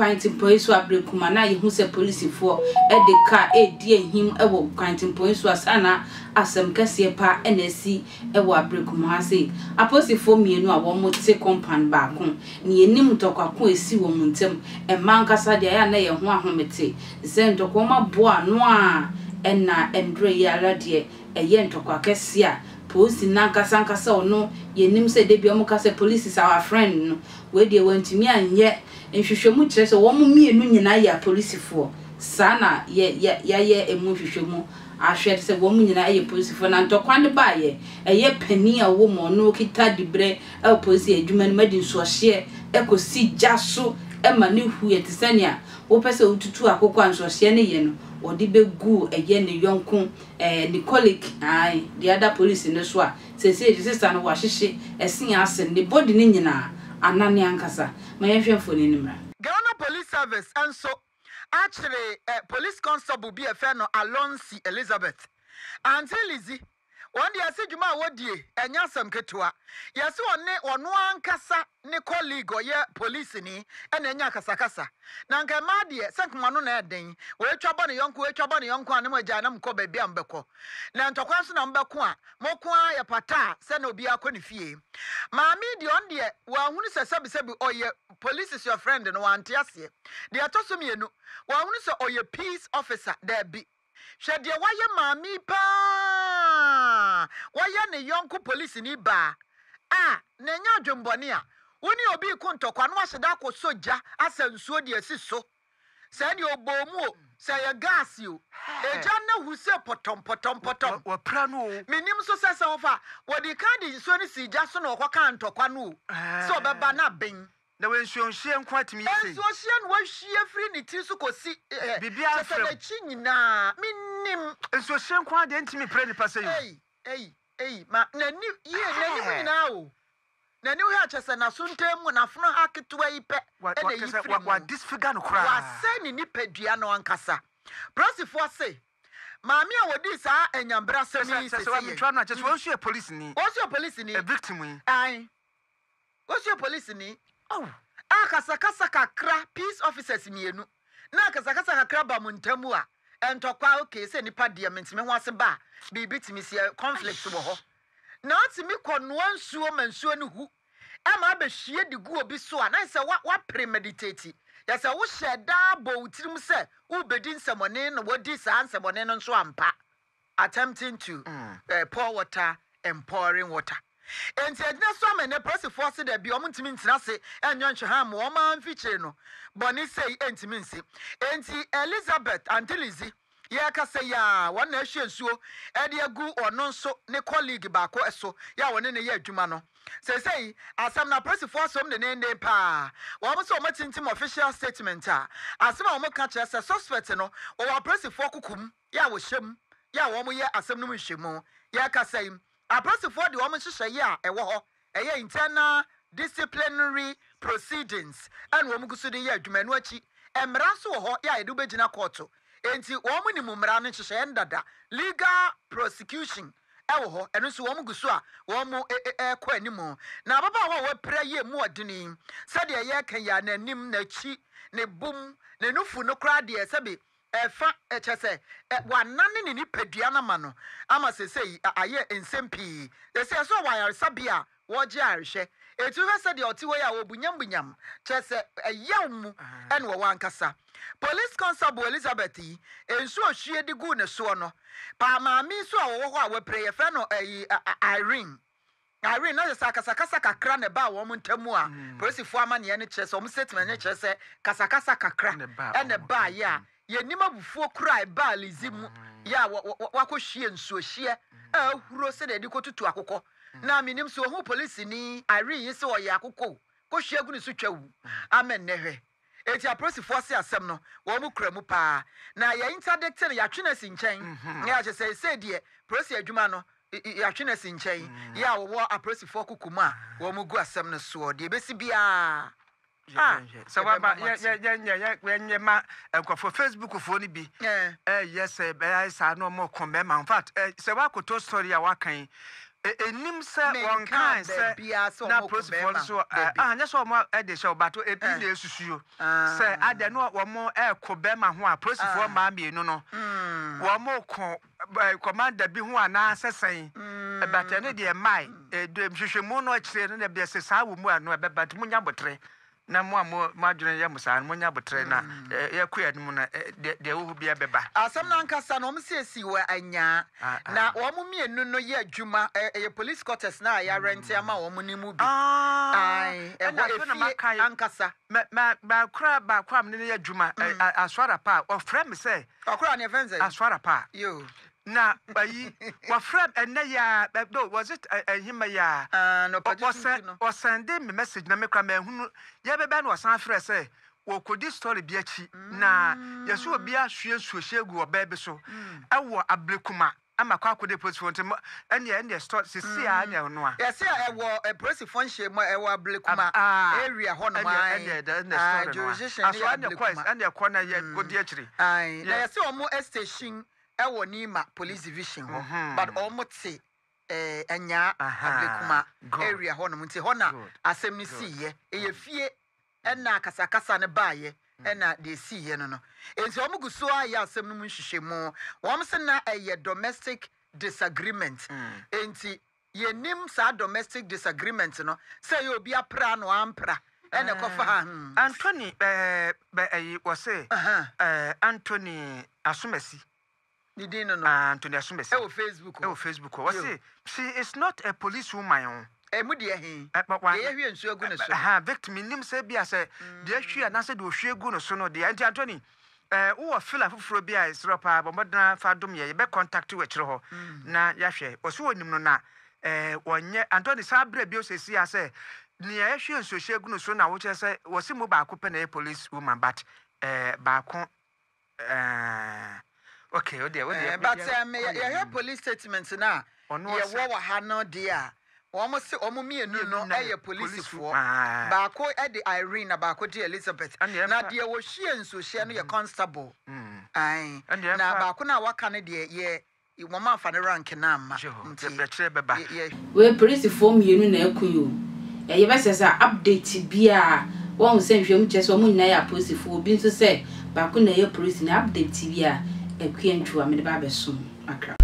kwantimpoe so abrekuma na ye hu se police for e de car e die him e wo kwantimpoe so asana asem kase pa enesi e wo abrekuma ha se aposifo mienu a wo mote compound ba ko ne enim tokwako esi wo muntem e mankasa de ya na ye ho ahomete se ntokwo ma boa no a ennaendre ya radie eye ntokwa kase a police nankasa ono yenim se de bi omo kase police is our friend no we dey want me anye nhwehwemu kire se wo mo mienu nyina ya police fo sana ye emu hwehwemu ahwe se wo mo nyina ye police fo na ntokwa ne ba ye eye pani a wo mo no kita dibre e police adwuma no madi nso hye ekosi jaso e ma ne hu ye tisania wo pese ututu akokwa nso hye ne ye no odi begu eye ne yonko ni colleague ai the other police ne so a se sister no wa hyehye esen ase ne body ne nyina anane ankasa ma yehwefo ne nimra Ghana Police Service and so actually police constable be a fan no Alonsi Elizabeth Auntie Lizzie one day I said you ma wodie enya sam ketua yesi ono ankasa ne colleague oye police ni ena enya kasakasa na nka ma de senkuma no na eden we twaba ne yonko ane magya na mko ba bia mbeko na ntokwa so na mbeko a mokwa ya pata se na obi akọ ne fie maami de on de wa hunu se sebi oye police is your friend no ante ase de atoso mienu wa hunu se oye peace officer there be Shade waye mami pa waye ne yonko police ni ba na nya adwombone a woni obi ku ntokwa no aheda ko soja asansuo de asiso se ne obomu o se ye gas o eja na huse potom wa pra no minim so se ofa wodi kan so ni sija so na okoka ntokwa no so beba na ben na wenhwie nkwatimi sei enhwie no wahwie free ni ti so kosi bibia frem se chi nyina minim enhwie nkwa de ntimi pre ni pase yo ma nani ye nyina o nani wo ha chese na so ntem na fono haketo yi pe ene yi free wa disfigure no kra wa se ni nipadua no ankasa prosifo se maami a wodi sa enyambra se ni se wa mitwa no chese wo hwe police ni a victim yi ai wo hwe police ni akasa kakra peace officers mienu na akasa kakra ba muntamu a entokwa okay se nipa de mentime ho ase ba bibi timi se conflict wo ho na atimi kono ansuo mansuo ne hu e ma ba hwie de gu obi so a na se wa premeditate ya se wo sheda bo utirim se wo bedi nsemone na wodi sa nsemone no nso ampa attempting to pour water and pouring water. Enti edina so amene press force da bi omuntimi ntina se enyo nhwe ha mo o ma mfichire no boni sei entimi nsi enti Elizabeth Antilizi ye ka se ya wona ahwe nsuo e de agu ono nso ne colleague ba ko eso ya wona ne ye adwuma no sei asam na press force om ne pa wo mo so matintim official statement a asam a wo ka kire se suspect no o wa press force kukum ya wo hyem ya wo mo ye asam no nhwemu ya ka se Aprosifo de woman hye ya ewo ho eye internal disciplinary proceedings and wo mugusu de ya adwumanu achi emra so ho ya edu begina court enti wo mu ni mumra no hye ndada legal prosecution ewo ho eno so wo mugusu a wo mu ekọ animu na baba ho wo pra ye mu odini se de ye kan ya nanim na chi ne bum ne nufu no kra de sebe efa echese wanane ni nipadua na ma no ama sesei aye ensempi ese so wayar sabia woje arhwe etu hese de otiwo ya obunyam chese eyawmu ene wo wankasa police constable Elizabeth ensu ohwie de gu ne so no pa maami so a wo ho a we pray ye fe no Irene na kasakasa kakra ne ba wo ntamu a polisifu amane ne chese o statement ne chese kasakasa kakra ene ba ya ye nima bufuo kura ba lizimu ya wakohwie nsuohie ahuro se de dikotutu akokọ na minim so hu police ni Irene yi se o ya akokọ ko hwie gu ne so twawu amen nehwe eti aposifo se asem no wo mu kura mu pa na ya interdict ne ya twena si nchen ya je se de police adwuma no ya twena si nchen ya wo aposifo kokuma wo mu gu asem no so de besi bia so when ma for Facebook for ni bi yes be I sa no more comment in fact se wa koto story a wa kan enim se won kan se na prosifo so anya so mo e de show bato e bi na esusuo se ade no wo mo e ko be ma ho a prosifo ma mienu no wo mo ko commander bi ho ana sesen e bata ne de mai e de hwehwemu no akire no de se sa wo mu ano e be bat mu nya botre na mo adwene ya musa mo nya botre na ya ku edum na de wo bia beba asam na nkasa na omsiesi wa anya na wo mu mienu no ye adwuma ye police quarters na ya rent ama wo mu ni mu bi ai e na makai ankasa ba kra am ne ye adwuma aswara pa o frame say akura ne fenze aswara pa yo na bayi wa frame enne ya do was it him ya no production o send me message na me kra ma hunu ye beba na o san frɛ say wo kodi story bi achi na yeso obi ahwe suohyegu oba bi so ewo ablekuma ama kwa kode police phone ene store sisi anya no a yes ewo police phone she mo ewo ablekuma area ho no ma ene jurisdiction ni ablekuma ene ko na ye kodi akiri na yes omo station ewo Nima police division ho but omo te anya ablekuma area ho no nti ho na asem ni siye eye fie ena kasakasa ne baaye ena de siye no enti omo guso aya asem no nhwehwemu wom se na eye domestic disagreement enti yenim sa domestic disagreement no say obi apra no ampra ene kofa Anthony was Anthony Asumesi Nidino no Anthony Asumesi Facebook was she is not a police woman mudi ehin ye hwie nsu agu ne so victim nim say bia say de hwie na say de hwie agu no so no de anti Anthony wo feel afoforo bia isro pa bomodna fa dom ye be contact we kire ho na ya hwe oso onim no na wonye Anthony sabre bia osesi ya say ni ya hwie nsu hwie agu no so na wo kire say wosi mu ba ko pe na police woman but ba ko okay o de but ya police statement na ye wo ha no dia Almost mienu no police for baako e de Irene na baako de Elizabeth na de wo hwie nso no ye constable ai na baako na waka ne de ye mama fa ne rank na ama we police for mienu na akuyo ye be sesa update bia won se nhwem chese omu nyina ya police for bi nso se baako na ye police na update bia akuye ntwa me de ba beso akra